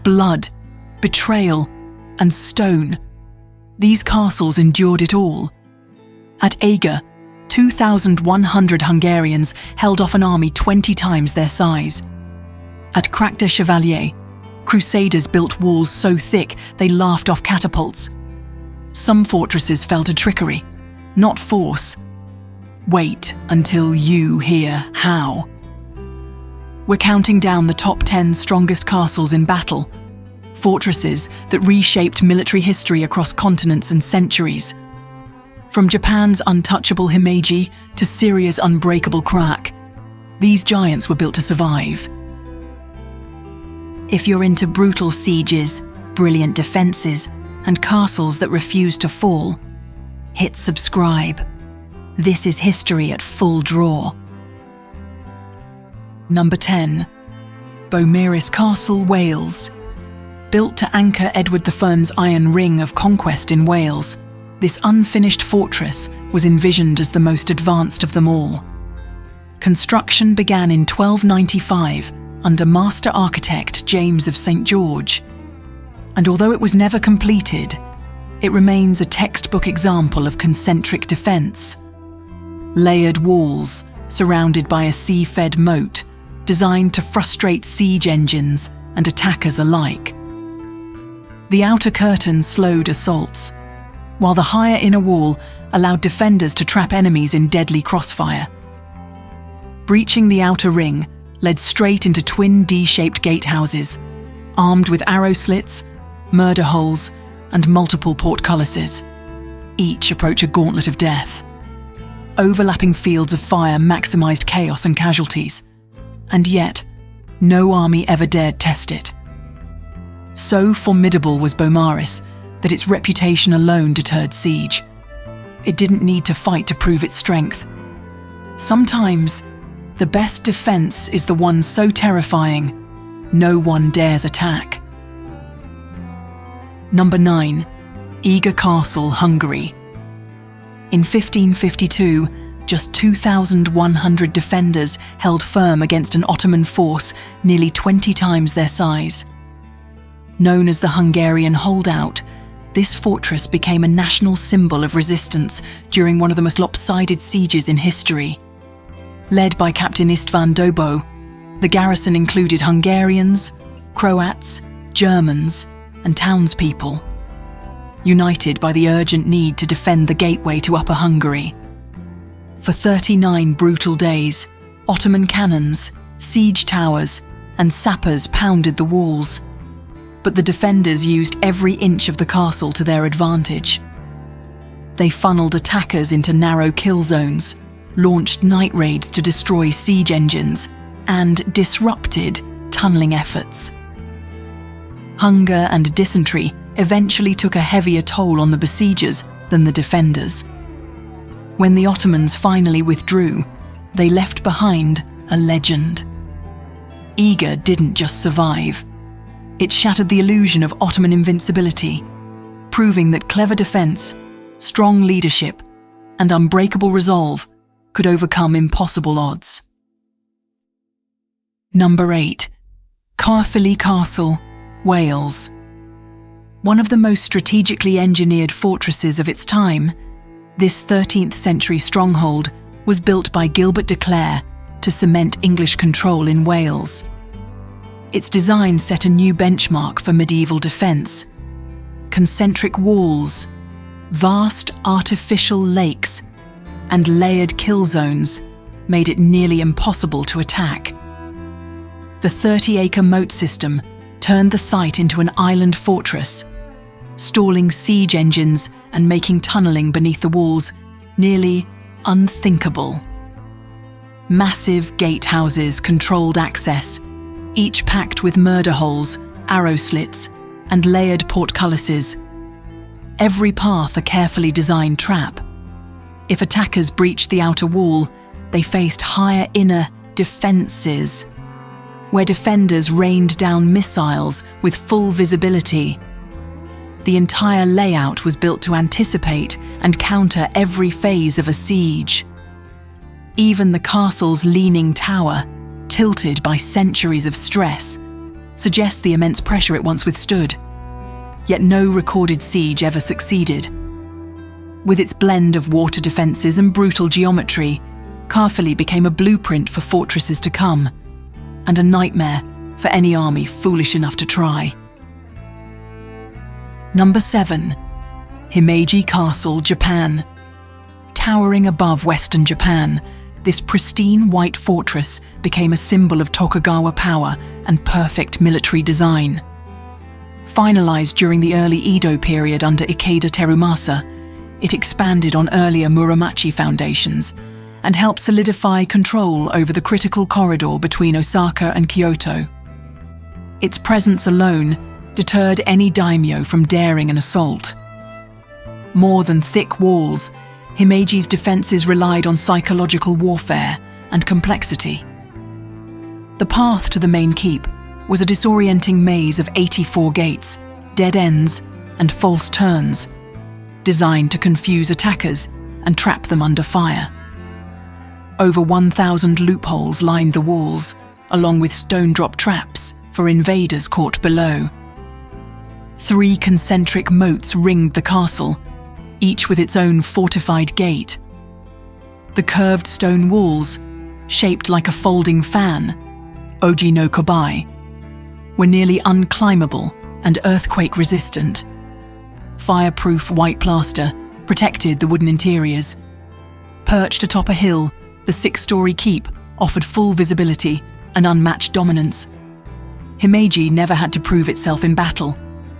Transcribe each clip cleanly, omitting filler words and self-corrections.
blood, betrayal, and stone. These castles endured it all. At Eger, 2,100 Hungarians held off an army 20 times their size. At Krak Desalier, crusaders built walls so thick they laughed off catapults. Some fortresses fell to trickery, not force. Wait until you hear how. We're counting down the top 10 strongest castles in battle, fortresses that reshaped military history across continents and centuries. From Japan's untouchable Himi to Syria's unbreakable Krak, these giants were built to survive. If you're into brutal sieges, brilliant defenses, and castles that refuse to fall, hit subscribe. This is history at full draw. Number 10. Biris Castle, Wales. Built to anchor Edward I's Iron Ring of conquest in Wales, this unfinished fortress was envisioned as the most advanced of them all. Construction began in 1295 under master architect James of St. George, and although it was never completed, it remains a textbook example of concentric defense. Layered walls surrounded by a sea-fed moat designed to frustrate siege engines and attackers alike. The outer curtain slowed assaults, while the higher inner wall allowed defenders to trap enemies in deadly crossfire. Breaching the outer ring led straight into twin D-shaped gatehouses, armed with arrow slits, murder holes, and multiple portcullises. Each approach a gauntlet of death. Overlapping fields of fire maximized chaos and casualties, and yet no army ever dared test it. So formidable was Biris that its reputation alone deterred siege. It didn't need to fight to prove its strength. Sometimes, the best defense is the one so terrifying, no one dares attack. Number 9. Eger Castle, Hungary. In 1552, just 2,100 defenders held firm against an Ottoman force nearly 20 times their size. Known as the Hungarian holdout, this fortress became a national symbol of resistance during one of the most lopsided sieges in history. Led by Captain István Dova, the garrison included Hungarians, Croats, Germans, and townspeople, united by the urgent need to defend the gateway to Upper Hungary. For 39 brutal days, Ottoman cannons, siege towers, and sappers pounded the walls, but the defenders used every inch of the castle to their advantage. They funneled attackers into narrow kill zones, launched night raids to destroy siege engines, and disrupted tunneling efforts. Hunger and dysentery eventually took a heavier toll on the besiegers than the defenders. When the Ottomans finally withdrew, they left behind a legend. Eger didn't just survive. It shattered the illusion of Ottoman invincibility, proving that clever defense, strong leadership, and unbreakable resolve could overcome impossible odds. Number 8. Carfelli Castle, Wales. One of the most strategically engineered fortresses of its time, this 13th century stronghold was built by Gilbert de Clare to cement English control in Wales. Its design set a new benchmark for medieval defense. Concentric walls, vast artificial lakes, and layered kill zones made it nearly impossible to attack. The 30-acre moat system turned the site into an island fortress, stalling siege engines and making tunneling beneath the walls nearly unthinkable. Massive gatehouses controlled access, each packed with murder holes, arrow slits, and layered portcullises. Every path a carefully designed trap. If attackers breached the outer wall, they faced higher inner defenses, where defenders rained down missiles with full visibility. The entire layout was built to anticipate and counter every phase of a siege. Even the castle's leaning tower, tilted by centuries of stress, suggests the immense pressure it once withstood. Yet no recorded siege ever succeeded. With its blend of water defences and brutal geometry, Carfelli became a blueprint for fortresses to come, and a nightmare for any army foolish enough to try. Number 7. Himeji Castle, Japan. Towering above western Japan, this pristine white fortress became a symbol of Tokugawa power and perfect military design. Finalized during the early Edo period under Ikeda Terumasa, it expanded on earlier Muromachi foundations and helped solidify control over the critical corridor between Osaka and Kyoto. Its presence alone deterred any daimyo from daring an assault. More than thick walls, Himeji's defences relied on psychological warfare and complexity. The path to the main keep was a disorienting maze of 84 gates, dead ends, and false turns, designed to confuse attackers and trap them under fire. Over 1,000 loopholes lined the walls, along with stone drop traps for invaders caught below. 3 concentric moats ringed the castle, each with its own fortified gate. The curved stone walls, shaped like a folding fan, Oji no Kobai, were nearly unclimbable and earthquake-resistant. Fireproof white plaster protected the wooden interiors. Perched atop a hill, the 6-story keep offered full visibility and unmatched dominance. Himeji never had to prove itself in battle.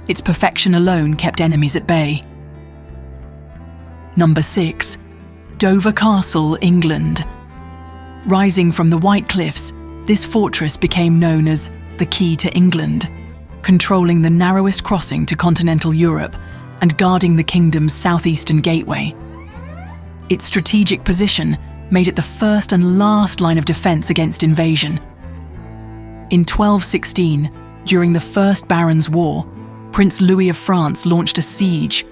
Its perfection alone kept enemies at bay. Number 6. Dova Castle, England. Rising from the White Cliffs, this fortress became known as the Key to England, controlling the narrowest crossing to continental Europe and guarding the kingdom's southeastern gateway. Its strategic position made it the first and last line of defence against invasion. In 1216, during the First Barons' War, Prince Louis of France launched a siege,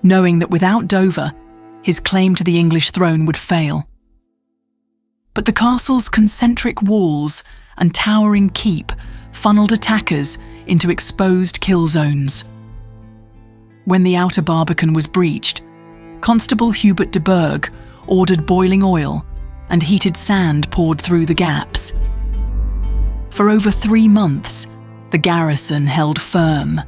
knowing that without Dover, his claim to the English throne would fail. But the castle's concentric walls and towering keep funneled attackers into exposed kill zones. When the outer barbican was breached, Constable Hubert de Burgh ordered boiling oil and heated sand poured through the gaps. For over 3 months, the garrison held firm.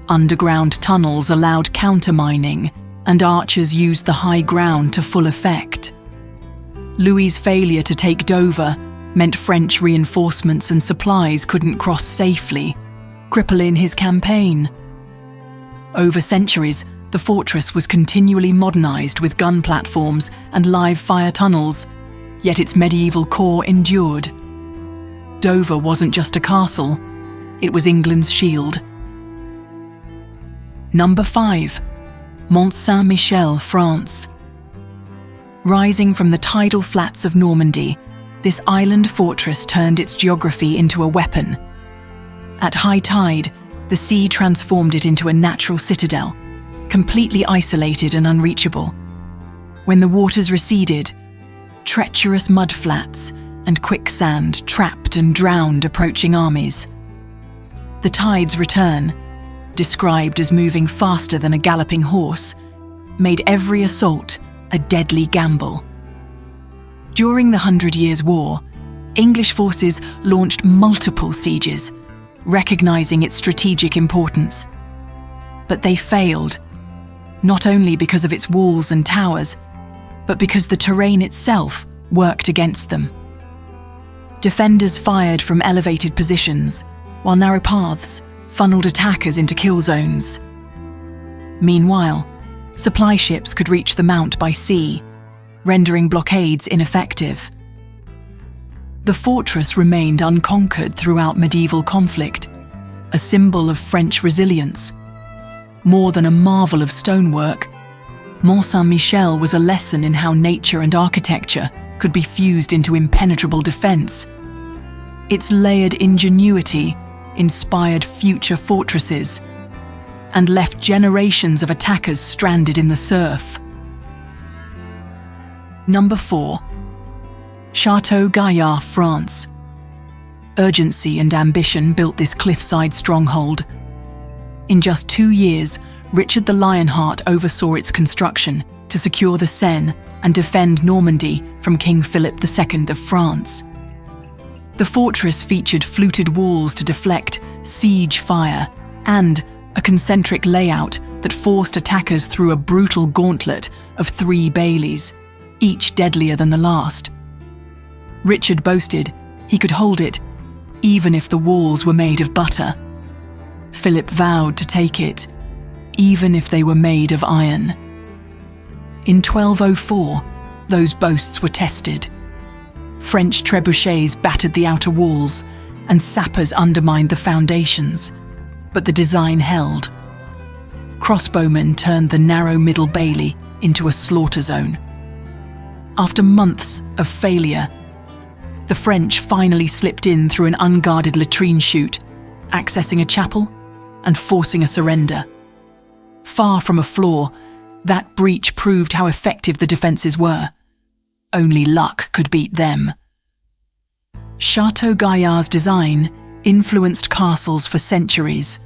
Underground tunnels allowed countermining, and archers used the high ground to full effect. Louis's failure to take Dover meant French reinforcements and supplies couldn't cross safely, crippling his campaign. Over centuries, the fortress was continually modernized with gun platforms and live fire tunnels, yet its medieval core endured. Dover wasn't just a castle, it was England's shield. Number 5. Mont Saint-Michel, France. Rising from the tidal flats of Normandy, this island fortress turned its geography into a weapon. At high tide, the sea transformed it into a natural citadel, completely isolated and unreachable. When the waters receded, treacherous mudflats and quicksand trapped and drowned approaching armies. The tide's return, described as moving faster than a galloping horse, made every assault a deadly gamble. During the 100 Years' War, English forces launched multiple sieges, recognizing its strategic importance. But they failed, not only because of its walls and towers, but because the terrain itself worked against them. Defenders fired from elevated positions, while narrow paths funneled attackers into kill zones. Meanwhile, supply ships could reach the mount by sea, rendering blockades ineffective. The fortress remained unconquered throughout medieval conflict, a symbol of French resilience. More than a marvel of stonework, Mont Saint-Michel was a lesson in how nature and architecture could be fused into impenetrable defense. Its layered ingenuity inspired future fortresses and left generations of attackers stranded in the surf. Number 4. Chateau, Gaya, France. Urgency and ambition built this cliffside stronghold. In just 2 years, Richard the Lionheart oversaw its construction to secure the Seine and defend Normandy from King Philip II of France. The fortress featured fluted walls to deflect siege fire and a concentric layout that forced attackers through a brutal gauntlet of 3 baileys, each deadlier than the last. Richard boasted he could hold it even if the walls were made of butter. Philip vowed to take it, even if they were made of iron. In 1204, those boasts were tested. French trebuchets battered the outer walls, and sappers undermined the foundations, but the design held. Crossbowmen turned the narrow middle bailey into a slaughter zone. After months of failure, the French finally slipped in through an unguarded latrine chute, accessing a chapel and forcing a surrender. Far from a flaw, that breach proved how effective the defences were. Only luck could beat them. Chateau Gaya's design influenced castles for centuries,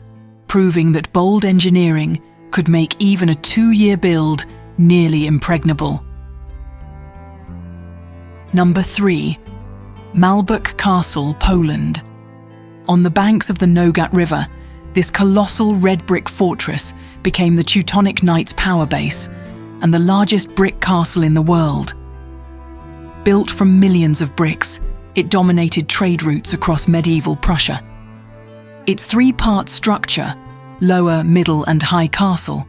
proving that bold engineering could make even a 2-year build nearly impregnable. Number 3. Malborg Castle, Poland. On the banks of the Nogat River, this colossal red brick fortress became the Teutonic Knights' power base and the largest brick castle in the world. Built from millions of bricks, it dominated trade routes across medieval Prussia. Its 3-part structure, lower, middle and high castle,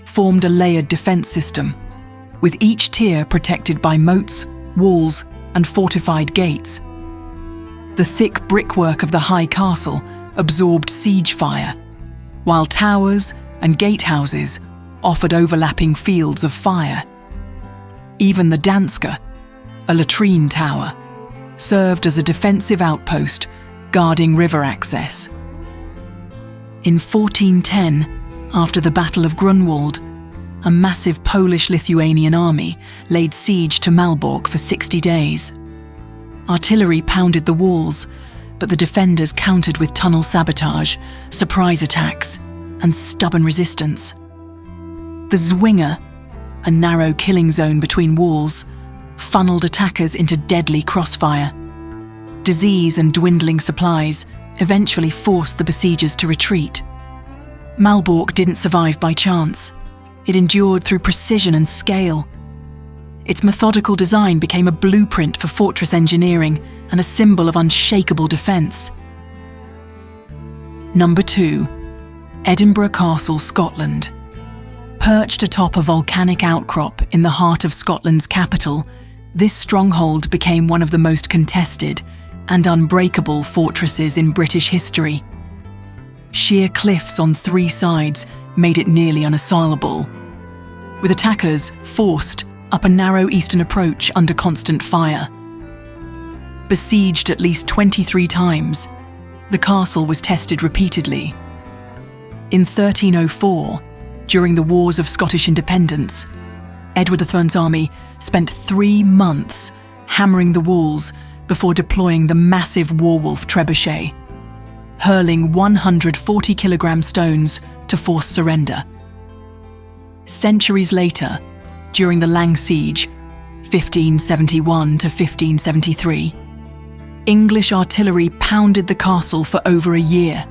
formed a layered defence system, with each tier protected by moats, walls and fortified gates. The thick brickwork of the high castle absorbed siege fire, while towers and gatehouses offered overlapping fields of fire. Even the Danska, a latrine tower, served as a defensive outpost guarding river access. In 1410, after the Battle of Grunwald, a massive Polish-Lithuanian army laid siege to Malborg for 60 days. Artillery pounded the walls, but the defenders countered with tunnel sabotage, surprise attacks, and stubborn resistance. The Zwinger, a narrow killing zone between walls, funneled attackers into deadly crossfire. Disease and dwindling supplies eventually forced the besiegers to retreat. Malborg didn't survive by chance. It endured through precision and scale. Its methodical design became a blueprint for fortress engineering and a symbol of unshakable defence. Number 2. Edinburgh Castle, Scotland. Perched atop a volcanic outcrop in the heart of Scotland's capital, this stronghold became one of the most contested and unbreakable fortresses in British history. Sheer cliffs on 3 sides made it nearly unassailable, with attackers forced up a narrow eastern approach under constant fire. Besieged at least 23 times, the castle was tested repeatedly. In 1304, during the Wars of Scottish Independence, Edward III's army spent 3 months hammering the walls before deploying the massive Warwolf trebuchet, hurling 140-kilogram stones to force surrender. Centuries later, during the Lang Siege, 1571 to 1573, English artillery pounded the castle for over a year.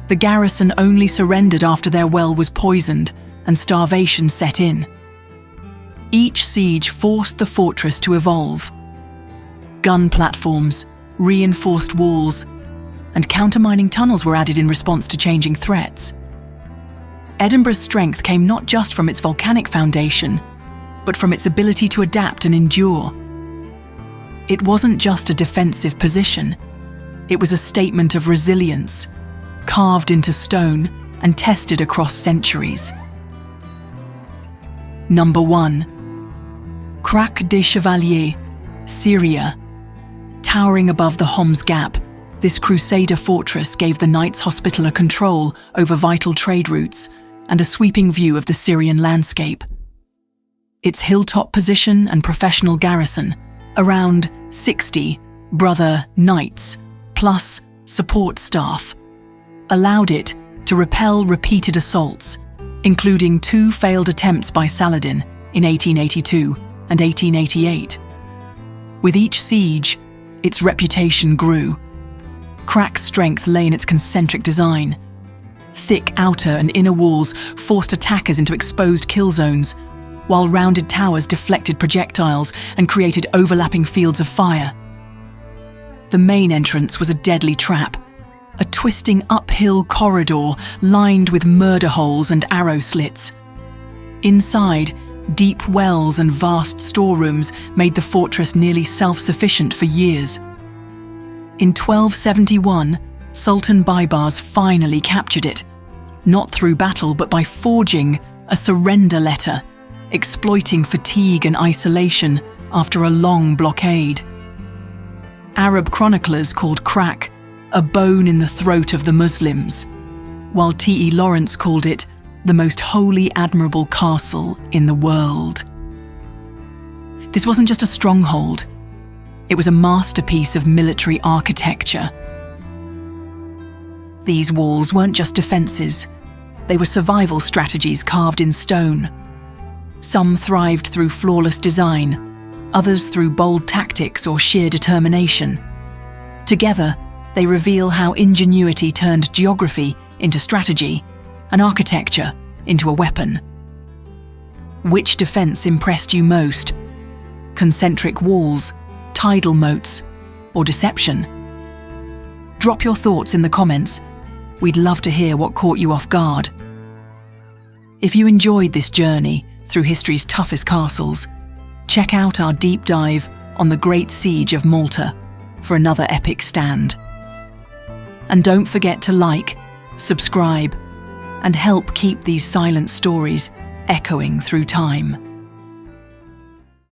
The garrison only surrendered after their well was poisoned and starvation set in. Each siege forced the fortress to evolve. Gun platforms, reinforced walls, and countermining tunnels were added in response to changing threats. Edinburgh's strength came not just from its volcanic foundation, but from its ability to adapt and endure. It wasn't just a defensive position. It was a statement of resilience, carved into stone and tested across centuries. Number 1. Krak des Chevaliers, Syria. Towering above the Homs Gap, this Crusader fortress gave the Knights Hospitaller control over vital trade routes and a sweeping view of the Syrian landscape. Its hilltop position and professional garrison, around 60 brother knights, plus support staff, allowed it to repel repeated assaults, including 2 failed attempts by Saladin in 1882 and 1888. With each siege, its reputation grew. Krak's strength lay in its concentric design. Thick outer and inner walls forced attackers into exposed kill zones, while rounded towers deflected projectiles and created overlapping fields of fire. The main entrance was a deadly trap, a twisting uphill corridor lined with murder holes and arrow slits. Inside, deep wells and vast storerooms made the fortress nearly self-sufficient for years. In 1271, Sultan Baybars finally captured it, not through battle but by forging a surrender letter, exploiting fatigue and isolation after a long blockade. Arab chroniclers called Krak a bone in the throat of the Muslims, while T.E. Lawrence called it the most wholly admirable castle in the world. This wasn't just a stronghold, it was a masterpiece of military architecture. These walls weren't just defences, they were survival strategies carved in stone. Some thrived through flawless design, others through bold tactics or sheer determination. Together, they reveal how ingenuity turned geography into strategy, and architecture into a weapon. Which defense impressed you most? Concentric walls, tidal moats, or deception? Drop your thoughts in the comments. We'd love to hear what caught you off guard. If you enjoyed this journey through history's toughest castles, check out our deep dive on the Great Siege of Malta for another epic stand. And don't forget to like, subscribe, and help keep these silent stories echoing through time.